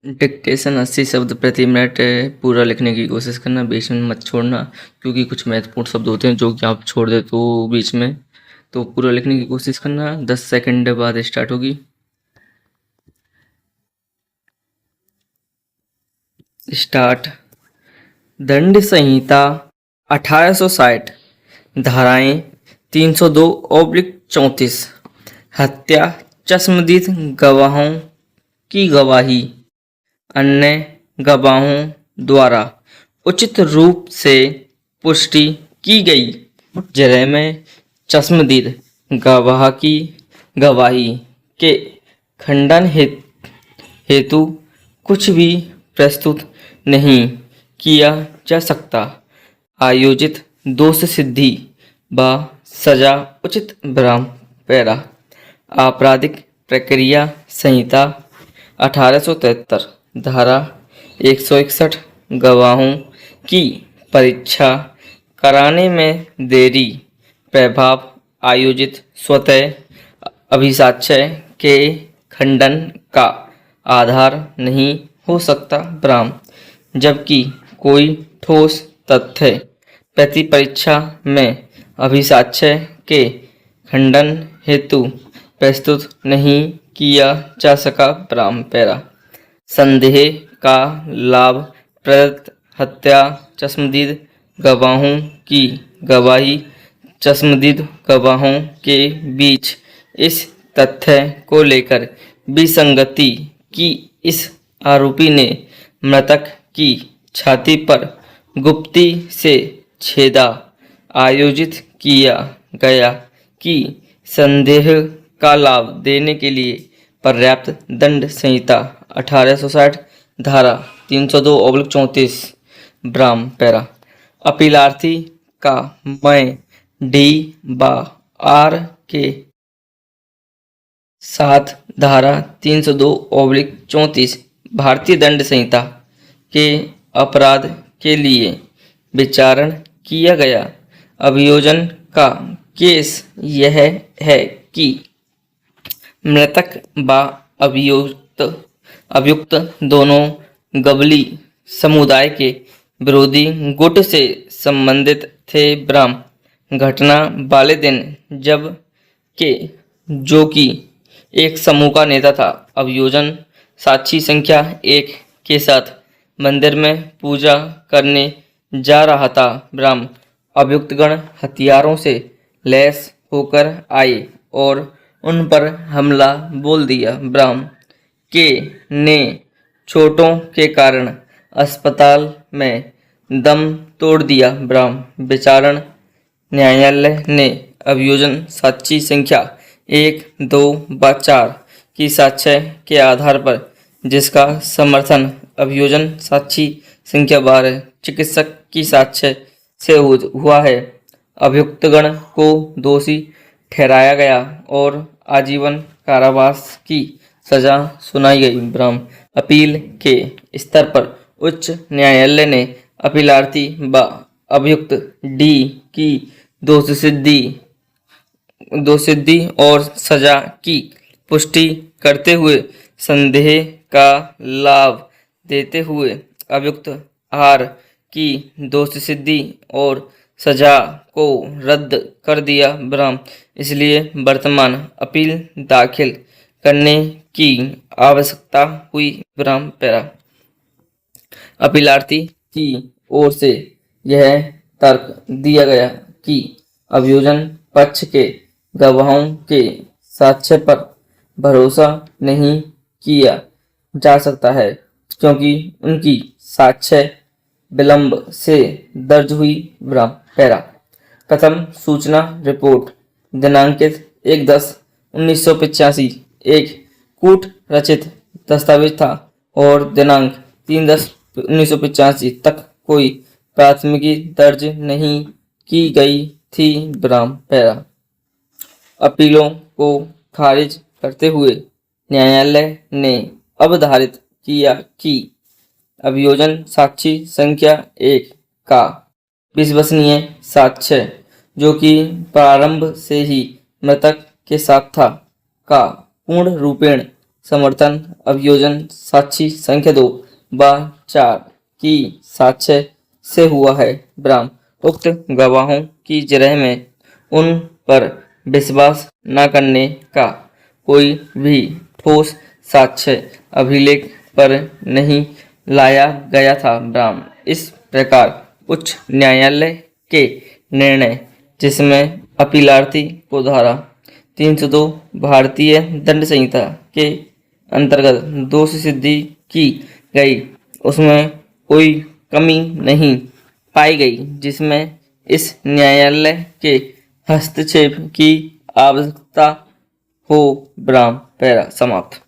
Dictation 80 शब्द प्रति minute पूरा लिखने की कोशिश करना, बीच में मत छोड़ना, क्योंकि कुछ महत्वपूर्ण शब्द होते हैं जो कि आप छोड़ दे तो बीच में, तो पूरा लिखने की कोशिश करना। 10 सेकंड बाद स्टार्ट होगी। स्टार्ट। दंड संहिता 1860, धाराएं 302/34, हत्या, चश्मदीद गवाहों की गवाही, अन्य गवाहों द्वारा उचित रूप से पुष्टि की गई जगह में चश्मदीद गवाह की गवाही के खंडन हेतु कुछ भी प्रस्तुत नहीं किया जा सकता। आयोजित दोष सिद्धि व सजा उचित विराम। पैरा। आपराधिक प्रक्रिया संहिता 1873, धारा 161, गवाहों की परीक्षा कराने में देरी प्रभाव आयोजित स्वतः अभिसाक्ष्य के खंडन का आधार नहीं हो सकता। ब्राह्म। जबकि कोई ठोस तथ्य प्रति परीक्षा में अभिसाक्ष्य के खंडन हेतु प्रस्तुत नहीं किया जा सका। ब्राह्म। पैरा। संदेह का लाभ प्रदत्त हत्या, चश्मदीद गवाहों की गवाही, चश्मदीद गवाहों के बीच इस तथ्य को लेकर विसंगति कि इस आरोपी ने मृतक की छाती पर गुप्ती से छेदा आयोजित किया गया कि संदेह का लाभ देने के लिए पर्याप्त। दंड संहिता 1860, धारा 302/34, ब्राह्म। पैरा। अपीलार्थी का मैं डी बा आर के साथ धारा 302/34 भारतीय दंड संहिता के अपराध के लिए विचारण किया गया। अभियोजन का केस यह है कि मृतक व अभियुक्त दोनों गबली समुदाय के विरोधी गुट से संबंधित थे। ब्राह्म। घटना वाले दिन जब के जो कि एक समूह का नेता था, अभियोजन साक्षी संख्या 1 के साथ मंदिर में पूजा करने जा रहा था। ब्राह्म। अभियुक्तगण हथियारों से लैस होकर आए और उन पर हमला बोल दिया। ब्राह्म। के ने चोटों के कारण अस्पताल में दम तोड़ दिया। ब्राह्म। विचारण न्यायालय ने अभियोजन साक्षी संख्या 1, 2 व 4 की साक्ष्य के आधार पर, जिसका समर्थन अभियोजन साक्षी संख्या 12 चिकित्सक की साक्ष्य से हुआ है, अभियुक्तगण को दोषी ठहराया गया और आजीवन कारावास की सजा सुनाई गई। ब्राह्म। अपील के स्तर पर उच्च न्यायालय ने अपीलार्थी व अभियुक्त डी की दोषसिद्धि और सजा की पुष्टि करते हुए संदेह का लाभ देते हुए अभियुक्त आर की दोषसिद्धि और सजा को रद्द कर दिया। ब्राह्म। इसलिए वर्तमान अपील दाखिल करने की आवश्यकता हुई। ब्राह्म। पैरा। अपीलार्थी की ओर से यह तर्क दिया गया कि अभियोजन पक्ष के गवाहों के साक्ष्य पर भरोसा नहीं किया जा सकता है, क्योंकि उनकी साक्ष्य विलंब से दर्ज हुई। ब्राह्म। पैरा। प्रथम सूचना रिपोर्ट दिनांकित 1/10/1985 एक कूट रचित दस्तावेज था और दिनांक 3/10/1985 तक कोई प्राथमिकी दर्ज नहीं की गई थी। ब्राह्म। पैरा। अपीलों को खारिज करते हुए न्यायालय ने अवधारित किया कि अभियोजन साक्षी संख्या 1 का विश्वसनीय साक्ष्य, जो कि प्रारंभ से ही मृतक के साथ था, का पूर्ण रूपेण समर्थन अभियोजन साक्षी संख्या 2 व 4 की साक्ष्य से हुआ है। ब्राह्म उक्त गवाहों की जरह में उन पर विश्वास न करने का कोई भी ठोस साक्ष्य अभिलेख पर नहीं लाया गया था। ब्राह्म इस प्रकार उच्च न्यायालय के निर्णय जिसमें अपीलार्थी को धारा 302 भारतीय दंड संहिता के अंतर्गत दोष सिद्धि की गई उसमें कोई कमी नहीं पाई गई जिसमें इस न्यायालय के हस्तक्षेप की आवश्यकता हो। ब्राह्म पैरा समाप्त।